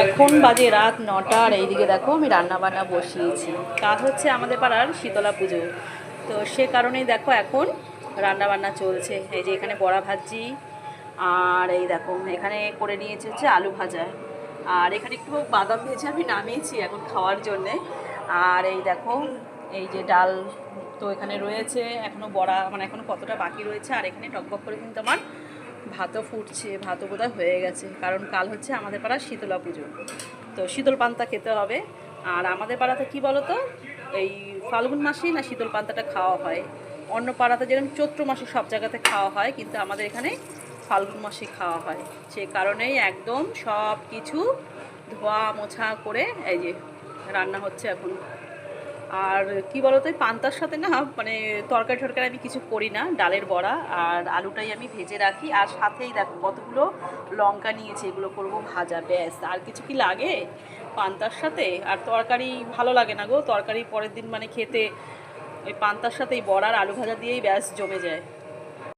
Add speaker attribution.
Speaker 1: এখন বাজে রাত 9টা আর এইদিকে দেখো আমি রান্না বান্না বসিয়েছি। কাল হচ্ছে আমাদের পাড়ার শীতলা পুজো, তো সে কারণেই দেখো এখন রান্না বান্না চলছে। এই যে এখানে বড়া ভাজি, আর এই দেখো এখানে করে নিয়েছে হচ্ছে আলু ভাজা, আর এখানে একটু বাদাম ভেজে আমি নামিয়েছি এখন খাওয়ার জন্যে। আর এই দেখো এই যে ডাল তো এখানে রয়েছে, এখনও বড়া মানে এখনও কতটা বাকি রয়েছে। আর এখানে টকবক করে কিন্তু আমার ভাতও ফুটছে, ভাতও বোধহয় হয়ে গেছে, কারণ কাল হচ্ছে আমাদের পাড়ার শীতলা পুজো, তো শীতল পান্তা খেতে হবে। আর আমাদের পাড়াতে কি বলো তো, এই ফাল্গুন মাসেই না শীতল পান্তাটা খাওয়া হয়। অন্য পাড়াতে যেরকম চৈত্র মাসে সব জায়গাতে খাওয়া হয়, কিন্তু আমাদের এখানে ফাল্গুন মাসে খাওয়া হয়। সে কারণেই একদম সব কিছু ধোয়া মোছা করে এই যে রান্না হচ্ছে এখন। আর কি বলতো, এই পান্তার সাথে না মানে তরকারি টরকারি আমি কিছু করি না, ডালের বড়া আর আলুটাই আমি ভেজে রাখি। আর সাথেই দেখো কতগুলো লঙ্কা নিয়েছি, এগুলো করবো ভাজা, ব্যাস। আর কিছু কি লাগে পান্তার সাথে? আর তরকারি ভালো লাগে না গো, তরকারি পরের দিন মানে খেতে। ওই পান্তার সাথে এই বড়া আর আলু ভাজা দিয়েই ব্যাস জমে যায়।